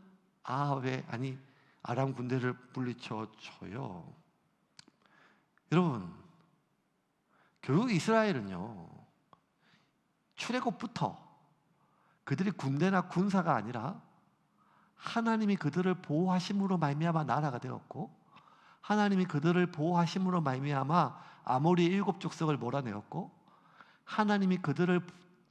아람 군대를 물리쳐 줘요. 여러분, 결국 이스라엘은요, 출애굽부터 그들이 군대나 군사가 아니라 하나님이 그들을 보호하심으로 말미암아 나라가 되었고 하나님이 그들을 보호하심으로 말미암아 아모리 7족속을 몰아내었고 하나님이 그들을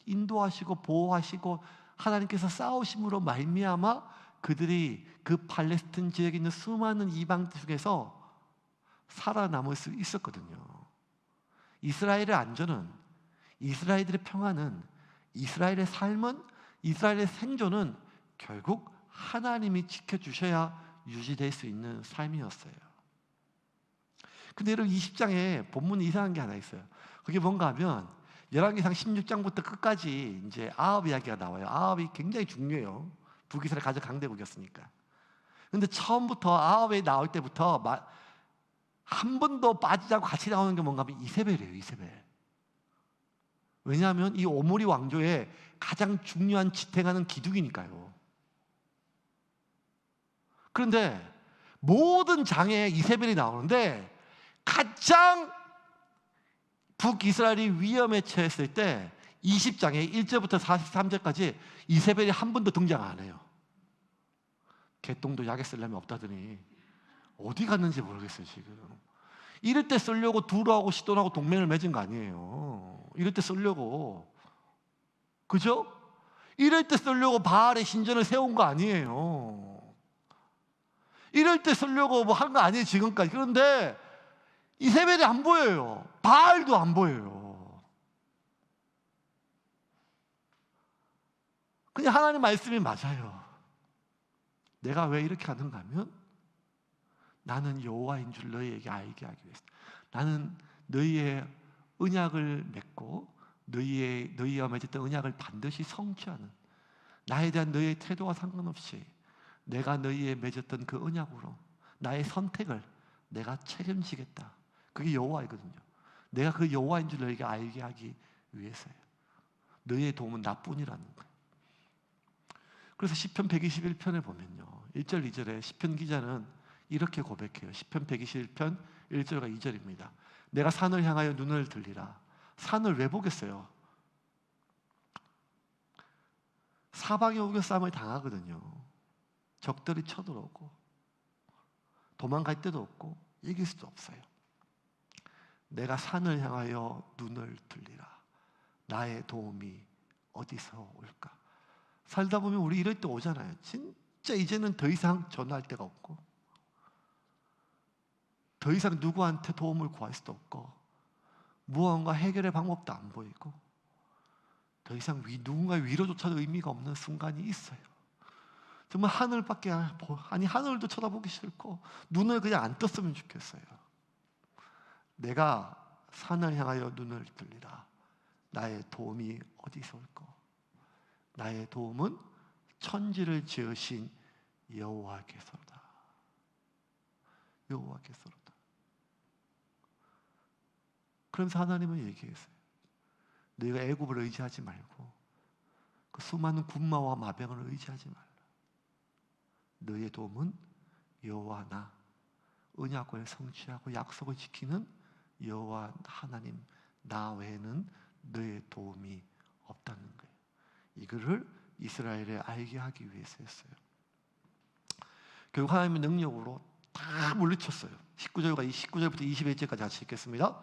인도하시고 보호하시고 하나님께서 싸우심으로 말미암아 그들이 그 팔레스틴 지역에 있는 수많은 이방 중에서 살아남을 수 있었거든요. 이스라엘의 안전은, 이스라엘의 평안은, 이스라엘의 삶은, 이스라엘의 생존은 결국 하나님이 지켜주셔야 유지될 수 있는 삶이었어요. 근데 여러분 20장에 본문이 이상한 게 하나 있어요. 그게 뭔가 하면 열왕기상 16장부터 끝까지 이제 아합 이야기가 나와요. 아합이 굉장히 중요해요. 북이스라엘 가장 강대국이었으니까. 근데 처음부터 아합이 나올 때부터 한 번도 빠지지 않고 같이 나오는 게 뭔가 하면 이세벨이에요. 이세벨. 왜냐하면 이 오므리 왕조의 가장 중요한 지탱하는 기둥이니까요. 그런데 모든 장에 이세벨이 나오는데 가장 북이스라엘이 위험에 처했을 때 20장에 1절부터 43절까지 이세벨이 한 번도 등장 안 해요. 개똥도 약에 쓰려면 없다더니 어디 갔는지 모르겠어요 지금. 이럴 때 쓰려고 두로하고 시돈하고 동맹을 맺은 거 아니에요. 이럴 때 쓰려고, 그죠? 이럴 때 쓰려고 바알의 신전을 세운 거 아니에요. 이럴 때 쓰려고 뭐 한 거 아니에요 지금까지. 그런데 이세벨이 안 보여요. 바알도 안 보여요. 그냥 하나님 말씀이 맞아요. 내가 왜 이렇게 하는가 하면 나는 여호와인 줄 너희에게 알게 하기 위해서. 나는 너희의 언약을 맺고 너희와 맺었던 언약을 반드시 성취하는, 나에 대한 너희의 태도와 상관없이 내가 너희에 맺었던 그 언약으로 나의 선택을 내가 책임지겠다. 그게 여호와이거든요. 내가 그 여호와인 줄 너희에게 알게 하기 위해서예요. 너희의 도움은 나뿐이라는 거예요. 그래서 시편 121편에 보면요, 1절 2절에 시편 기자는 이렇게 고백해요. 시편 121편 1절과 2절입니다. 내가 산을 향하여 눈을 들리라. 산을 왜 보겠어요? 사방에 우겨싸움을 당하거든요. 적들이 쳐들어오고 도망갈 데도 없고 이길 수도 없어요. 내가 산을 향하여 눈을 들리라. 나의 도움이 어디서 올까? 살다 보면 우리 이럴 때 오잖아요. 진짜 이제는 더 이상 전화할 데가 없고, 더 이상 누구한테 도움을 구할 수도 없고, 무언가 해결의 방법도 안 보이고, 더 이상 누군가의 위로조차도 의미가 없는 순간이 있어요. 정말 하늘밖에, 아니 하늘도 쳐다보기 싫고 눈을 그냥 안 떴으면 좋겠어요. 내가 산을 향하여 눈을 들리라. 나의 도움이 어디서 올까? 나의 도움은 천지를 지으신 여호와께서로다. 여호와께서로다. 그러면서 하나님은 얘기했어요. 너희가 애굽을 의지하지 말고 그 수많은 군마와 마병을 의지하지 말라. 너희의 도움은 여호와 나, 언약을 성취하고 약속을 지키는 여호와 하나님 나 외에는 너희의 도움이 없다는 거예요. 이거를 이스라엘에 알게 하기 위해서였어요. 결국 하나님의 능력으로 다 물리쳤어요. 19절부터 21절까지 같이 읽겠습니다.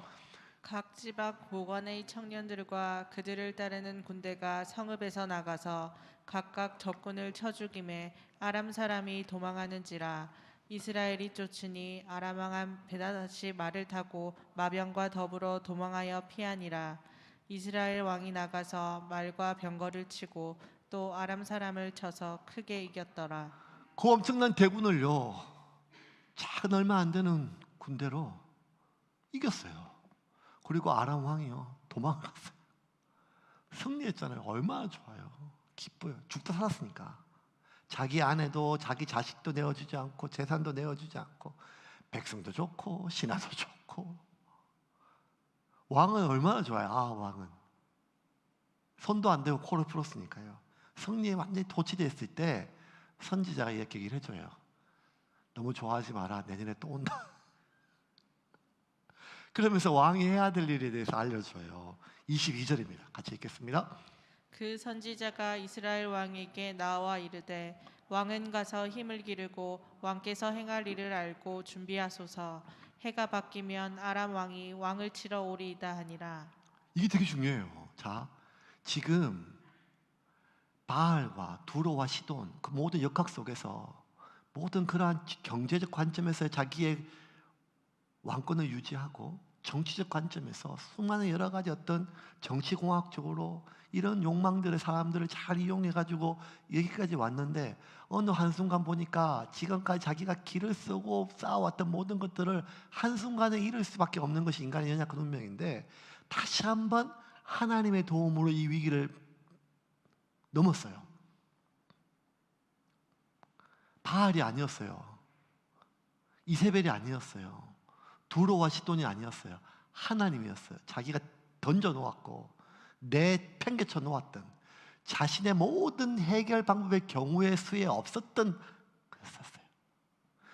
각 지방 고관의 청년들과 그들을 따르는 군대가 성읍에서 나가서 각각 적군을 쳐 죽임에 아람 사람이 도망하는지라. 이스라엘이 쫓으니 아람 왕 베나다시 말을 타고 마병과 더불어 도망하여 피하니라. 이스라엘 왕이 나가서 말과 병거를 치고 또 아람 사람을 쳐서 크게 이겼더라.
그 엄청난 대군을요, 작은 얼마 안 되는 군대로 이겼어요. 그리고 아람 왕이요 도망갔어요. 승리했잖아요. 얼마나 좋아요. 기뻐요. 죽다 살았으니까. 자기 아내도 자기 자식도 내어주지 않고 재산도 내어주지 않고 백성도 좋고 신하도 좋고. 왕은 얼마나 좋아요. 왕은 손도 안 대고 코를 풀었으니까요. 승리에 완전히 도취됐을 때 선지자가 이렇게 얘기를 해줘요. 너무 좋아하지 마라. 내년에 또 온다. 그러면서 왕이 해야 될 일에 대해서 알려줘요. 22절입니다. 같이 읽겠습니다.
그 선지자가 이스라엘 왕에게 나와 이르되 왕은 가서 힘을 기르고 왕께서 행할 일을 알고 준비하소서. 해가 바뀌면 아람 왕이 왕을 치러 오리이다 하니라.
이게 되게 중요해요. 자, 지금 바알과 두로와 시돈 그 모든 역학 속에서 모든 그러한 경제적 관점에서 자기의 왕권을 유지하고 정치적 관점에서 수많은 여러 가지 어떤 정치공학적으로 이런 욕망들의 사람들을 잘 이용해가지고 여기까지 왔는데 어느 한순간 보니까 지금까지 자기가 길을 쓰고 쌓아왔던 모든 것들을 한순간에 잃을 수밖에 없는 것이 인간의 연약한 운명인데 다시 한번 하나님의 도움으로 이 위기를 넘었어요. 바알이 아니었어요. 이세벨이 아니었어요. 두로와 시돈이 아니었어요. 하나님이었어요. 자기가 던져놓았고 내팽개쳐 놓았던 자신의 모든 해결 방법의 경우의 수에 없었던 그랬었어요.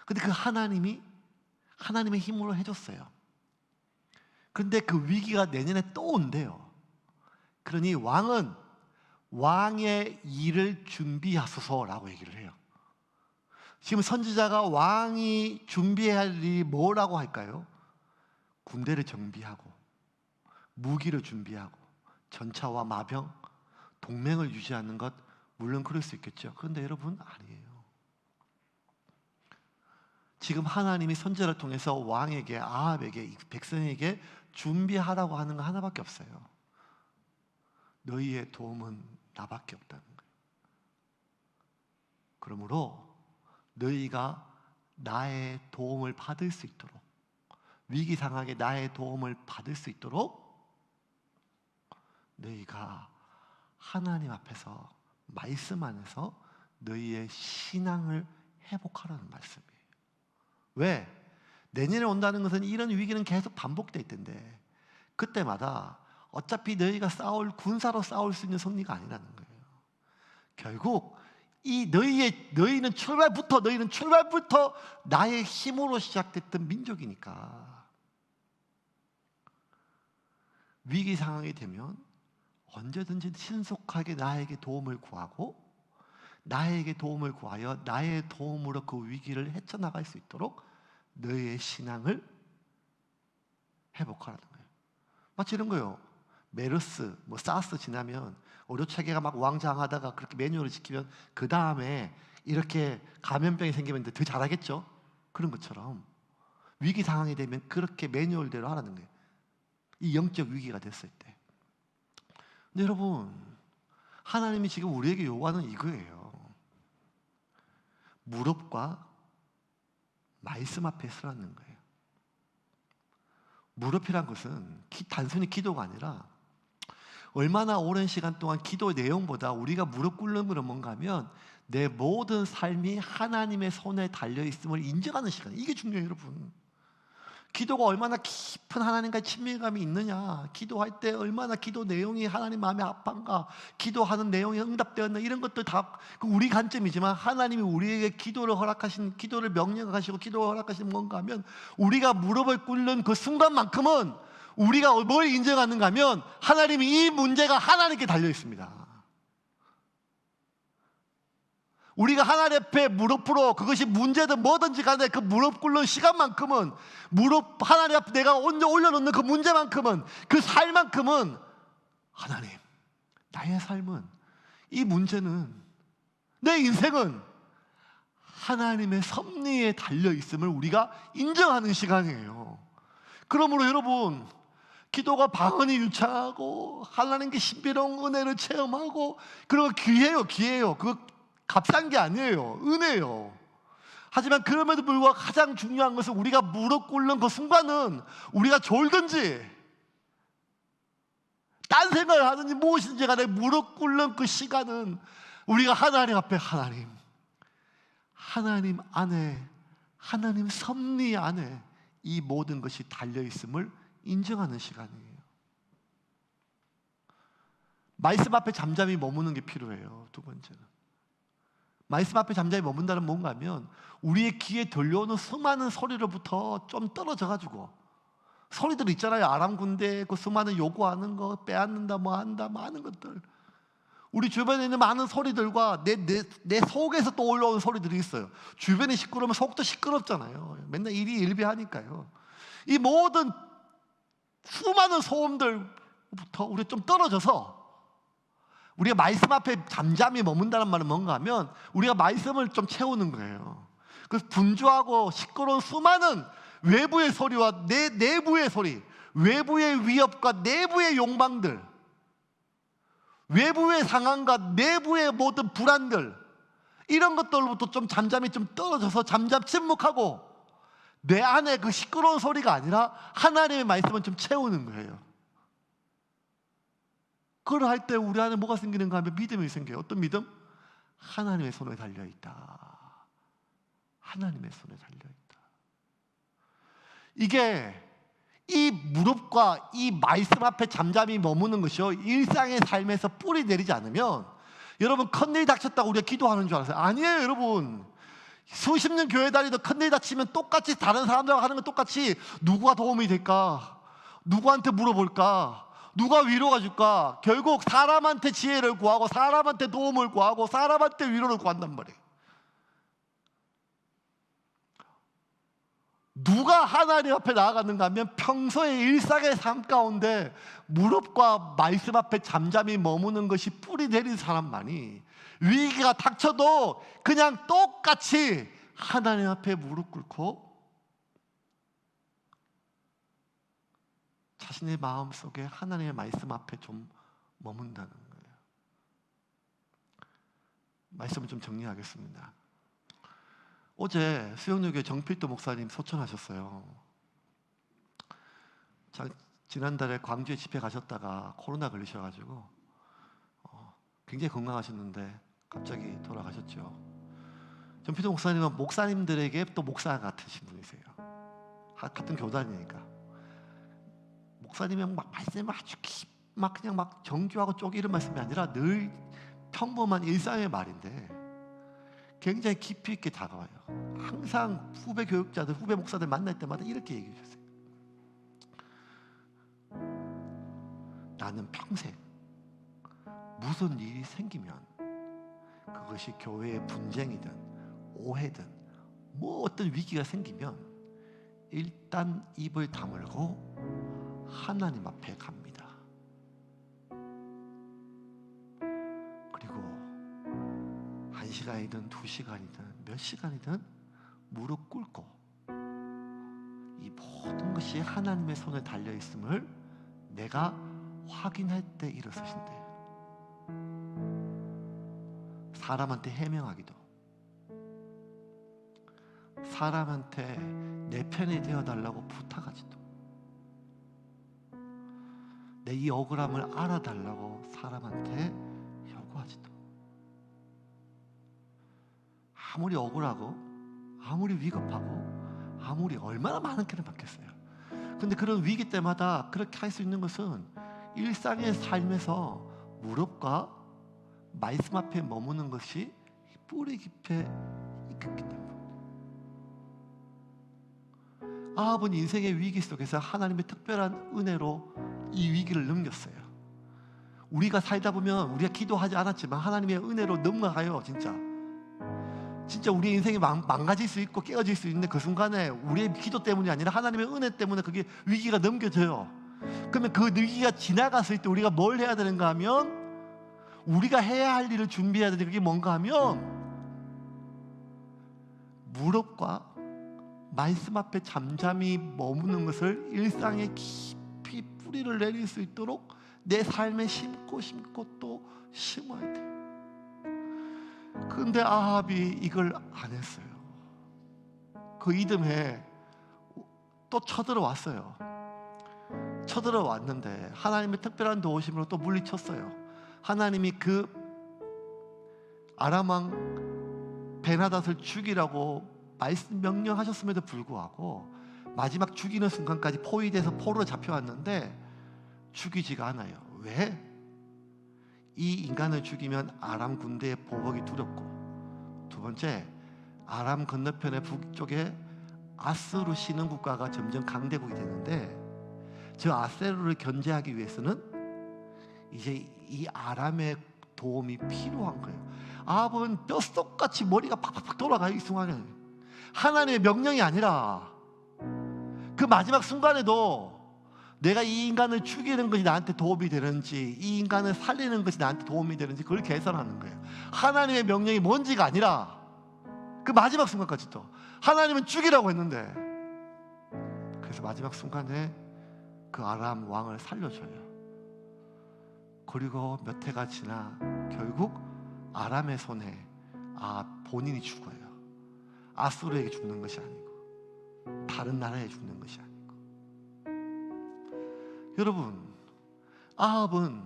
근데 그 하나님이 하나님의 힘으로 해줬어요. 그런데 그 위기가 내년에 또 온대요. 그러니 왕은 왕의 일을 준비하소서라고 얘기를 해요. 지금 선지자가 왕이 준비해야 할 일이 뭐라고 할까요? 군대를 정비하고 무기를 준비하고 전차와 마병, 동맹을 유지하는 것, 물론 그럴 수 있겠죠. 그런데 여러분, 아니에요. 지금 하나님이 선지자를 통해서 왕에게, 아합에게, 백성에게 준비하라고 하는 거 하나밖에 없어요. 너희의 도움은 나밖에 없다는 거예요. 그러므로 너희가 나의 도움을 받을 수 있도록, 위기 상황에 나의 도움을 받을 수 있도록 너희가 하나님 앞에서, 말씀 안에서 너희의 신앙을 회복하라는 말씀이에요. 왜? 내년에 온다는 것은 이런 위기는 계속 반복될 텐데 그때마다 어차피 너희가 군사로 싸울 수 있는 승리가 아니라는 거예요. 결국 너희는 출발부터 나의 힘으로 시작됐던 민족이니까 위기 상황이 되면 언제든지 신속하게 나에게 도움을 구하고 나에게 도움을 구하여 나의 도움으로 그 위기를 헤쳐나갈 수 있도록 너희의 신앙을 회복하라는 거예요. 마치 이런 거예요. 메르스, 사스 지나면 의료 체계가 막 왕창하다가 그렇게 매뉴얼을 지키면 그 다음에 이렇게 감염병이 생기면 더 잘하겠죠. 그런 것처럼 위기 상황이 되면 그렇게 매뉴얼대로 하라는 거예요. 이 영적 위기가 됐을 때. 근데 여러분, 하나님이 지금 우리에게 요구하는 이거예요. 무릎과 말씀 앞에 서라는 거예요. 무릎이란 것은 단순히 기도가 아니라 얼마나 오랜 시간 동안 기도 내용보다 우리가 무릎 꿇는 것은 뭔가 하면 내 모든 삶이 하나님의 손에 달려있음을 인정하는 시간. 이게 중요해요, 여러분. 기도가 얼마나 깊은 하나님과의 친밀감이 있느냐, 기도할 때 얼마나 기도 내용이 하나님 마음에 합한가, 기도하는 내용이 응답되었나, 이런 것들 다 우리 관점이지만 하나님이 우리에게 기도를 명령하시고 기도를 허락하신 뭔가 하면 우리가 무릎을 꿇는 그 순간만큼은 우리가 뭘 인정하는가 하면 하나님이 이 문제가 하나님께 달려 있습니다. 우리가 하나님 앞에 무릎으로, 그것이 문제든 뭐든지 간에 그 무릎 꿇는 시간만큼은, 하나님 앞에 내가 올려놓는 그 문제만큼은, 그 삶만큼은, 하나님, 나의 삶은, 이 문제는, 내 인생은 하나님의 섭리에 달려있음을 우리가 인정하는 시간이에요. 그러므로 여러분, 기도가 방언이 유창하고 하나님께 신비로운 은혜를 체험하고, 그리고 기회예요. 그거 값싼 게 아니에요. 은혜예요. 하지만 그럼에도 불구하고 가장 중요한 것은 우리가 무릎 꿇는 그 순간은 우리가 졸든지 딴 생각을 하든지 무엇인지 간에 무릎 꿇는 그 시간은 우리가 하나님 앞에, 하나님 안에, 하나님 섭리 안에 이 모든 것이 달려있음을 인정하는 시간이에요. 말씀 앞에 잠잠히 머무는 게 필요해요. 두 번째는, 말씀 앞에 잠잠히 머문다는 뭔가 하면 우리의 귀에 들려오는 수많은 소리로부터 좀 떨어져가지고, 소리들 있잖아요. 아람 군대 그 수많은 요구하는 거, 빼앗는다, 뭐 한다, 많은 것들, 우리 주변에 있는 많은 소리들과 내 속에서 또 올라오는 소리들이 있어요. 주변이 시끄러우면 속도 시끄럽잖아요. 맨날 일비하니까요. 이 모든 수많은 소음들부터 우리 좀 떨어져서 우리가 말씀 앞에 잠잠히 머문다는 말은 뭔가 하면 우리가 말씀을 좀 채우는 거예요. 그래서 분주하고 시끄러운 수많은 외부의 소리와 내 내부의 소리, 외부의 위협과 내부의 욕망들, 외부의 상황과 내부의 모든 불안들, 이런 것들로부터 좀 잠잠히 좀 떨어져서 잠잠 침묵하고 내 안에 그 시끄러운 소리가 아니라 하나님의 말씀을 좀 채우는 거예요. 그걸 할 때 우리 안에 뭐가 생기는가 하면 믿음이 생겨요. 어떤 믿음? 하나님의 손에 달려있다. 하나님의 손에 달려있다. 이게 이 무릎과 이 말씀 앞에 잠잠히 머무는 것이요, 일상의 삶에서 뿌리 내리지 않으면, 여러분 큰일이 닥쳤다고 우리가 기도하는 줄 알았어요? 아니에요. 여러분, 수십 년 교회 다니도 큰일이 닥치면 똑같이 다른 사람들하고 하는 건 똑같이 누가 도움이 될까? 누구한테 물어볼까? 누가 위로가 줄까? 결국 사람한테 지혜를 구하고 사람한테 도움을 구하고 사람한테 위로를 구한단 말이에요. 누가 하나님 앞에 나아가는가 하면 평소의 일상의 삶 가운데 무릎과 말씀 앞에 잠잠히 머무는 것이 뿌리 내린 사람만이 위기가 닥쳐도 그냥 똑같이 하나님 앞에 무릎 꿇고 자신의 마음속에 하나님의 말씀 앞에 좀 머문다는 거예요. 말씀을 좀 정리하겠습니다. 어제 수영여교회 정필도 목사님 소천하셨어요. 지난달에 광주에 집회 가셨다가 코로나 걸리셔가지고 굉장히 건강하셨는데 갑자기 돌아가셨죠. 정필도 목사님은 목사님들에게 또 목사 같으신 분이세요. 같은 교단이니까. 목사님은 막 말씀을 아주 막 그냥 막 정교하고 쪼개는 말씀이 아니라 늘 평범한 일상의 말인데 굉장히 깊이 있게 다가와요. 항상 후배 교육자들, 후배 목사들 만날 때마다 이렇게 얘기해 주세요. 나는 평생 무슨 일이 생기면 그것이 교회의 분쟁이든 오해든 뭐 어떤 위기가 생기면 일단 입을 다물고 하나님 앞에 갑니다. 그리고 1시간이든 2시간이든 몇 시간이든 무릎 꿇고 이 모든 것이 하나님의 손에 달려있음을 내가 확인할 때 일어서신대요. 사람한테 해명하기도, 사람한테 내 편이 되어달라고 부탁하지도, 내 이 억울함을 알아달라고 사람한테 요구하지도. 아무리 억울하고 아무리 위급하고 아무리 얼마나 많은 길을 받겠어요. 근데 그런 위기 때마다 그렇게 할 수 있는 것은 일상의 삶에서 무릎과 말씀 앞에 머무는 것이 뿌리 깊이 있기 때문에. 아합은 인생의 위기 속에서 하나님의 특별한 은혜로 이 위기를 넘겼어요. 우리가 살다 보면 우리가 기도하지 않았지만 하나님의 은혜로 넘어가요. 진짜 우리 인생이 망가질 수 있고 깨어질 수 있는 그 순간에 우리의 기도 때문이 아니라 하나님의 은혜 때문에 그게 위기가 넘겨져요. 그러면 그 위기가 지나갔을 때 우리가 뭘 해야 되는가 하면, 우리가 해야 할 일을 준비해야 되는데 그게 뭔가 하면 무릎과 말씀 앞에 잠잠히 머무는 것을 일상에 깊이 뿌리를 내릴 수 있도록 내 삶에 심고 또 심어야 돼요. 그런데 아합이 이걸 안 했어요. 그 이듬해 또 쳐들어왔어요. 쳐들어왔는데 하나님의 특별한 도우심으로 또 물리쳤어요. 하나님이 그 아람 왕 베나닷을 죽이라고 말씀 명령하셨음에도 불구하고 마지막 죽이는 순간까지 포위돼서 포로로 잡혀왔는데 죽이지가 않아요. 왜? 이 인간을 죽이면 아람 군대의 보복이 두렵고, 두 번째, 아람 건너편의 북쪽에 아스루 신흥 국가가 점점 강대국이 되는데, 저 아세루를 견제하기 위해서는 이제 이 아람의 도움이 필요한 거예요. 아합은 뼛속같이 머리가 팍팍 돌아가요. 이 순간에 하나님의 명령이 아니라 그 마지막 순간에도 내가 이 인간을 죽이는 것이 나한테 도움이 되는지, 이 인간을 살리는 것이 나한테 도움이 되는지 그걸 계산하는 거예요. 하나님의 명령이 뭔지가 아니라 그 마지막 순간까지도 하나님은 죽이라고 했는데, 그래서 마지막 순간에 그 아람 왕을 살려줘요. 그리고 몇 해가 지나 결국 아람의 손에 본인이 죽어요. 아수르에게 죽는 것이 아니고 다른 나라에 죽는 것이 아니고. 여러분, 아합은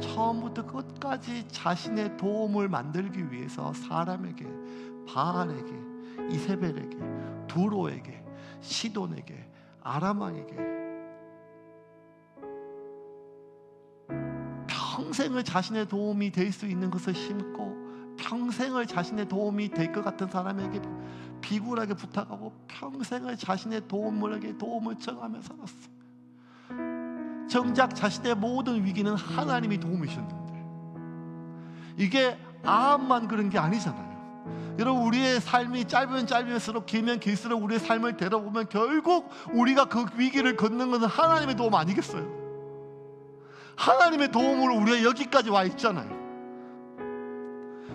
처음부터 끝까지 자신의 도움을 만들기 위해서 사람에게, 바알에게, 이세벨에게, 두로에게, 시돈에게, 아람 왕에게 평생을 자신의 도움이 될 수 있는 것을 심고 평생을 자신의 도움이 될 것 같은 사람에게 비굴하게 부탁하고 평생을 자신의 도움을 청하며 살았어요. 정작 자신의 모든 위기는 하나님이 도움이셨는데 이게 아합만 그런 게 아니잖아요. 여러분, 우리의 삶이 짧으면 짧을수록 길면 길수록 우리의 삶을 되돌아보면 결국 우리가 그 위기를 걷는 것은 하나님의 도움 아니겠어요? 하나님의 도움으로 우리가 여기까지 와 있잖아요.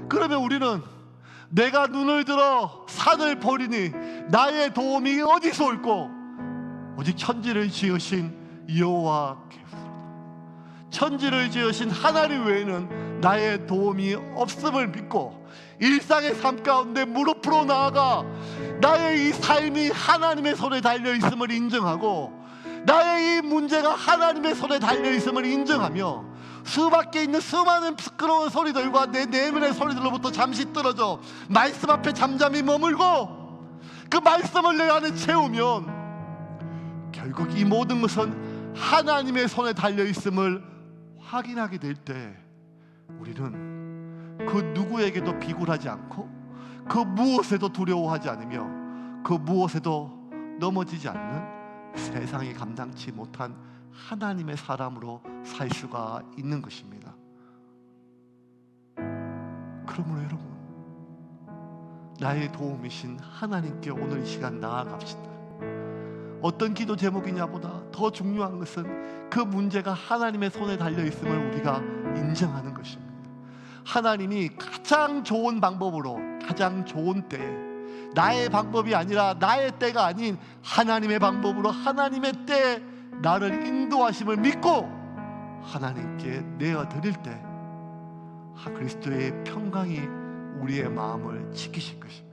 그러면 우리는 내가 눈을 들어 산을 보리니 나의 도움이 어디서 올꼬? 오직 천지를 지으신 여호와께로다. 천지를 지으신 하나님 외에는 나의 도움이 없음을 믿고 일상의 삶 가운데 무릎으로 나아가 나의 이 삶이 하나님의 손에 달려 있음을 인정하고 나의 이 문제가 하나님의 손에 달려 있음을 인정하며 수밖에 있는 수많은 시끄러운 소리들과 내 내면의 소리들로부터 잠시 떨어져 말씀 앞에 잠잠히 머물고 그 말씀을 내 안에 채우면 결국 이 모든 것은 하나님의 손에 달려 있음을 확인하게 될 때 우리는 그 누구에게도 비굴하지 않고 그 무엇에도 두려워하지 않으며 그 무엇에도 넘어지지 않는 세상이 감당치 못한 하나님의 사람으로 살 수가 있는 것입니다. 그러므로 여러분, 나의 도움이신 하나님께 오늘 이 시간 나아갑시다. 어떤 기도 제목이냐보다 더 중요한 것은 그 문제가 하나님의 손에 달려 있음을 우리가 인정하는 것입니다. 하나님이 가장 좋은 방법으로 가장 좋은 때에 나의 방법이 아니라 나의 때가 아닌 하나님의 방법으로 하나님의 때에 나를 인도하심을 믿고 하나님께 내어드릴 때 그리스도의 평강이 우리의 마음을 지키실 것입니다.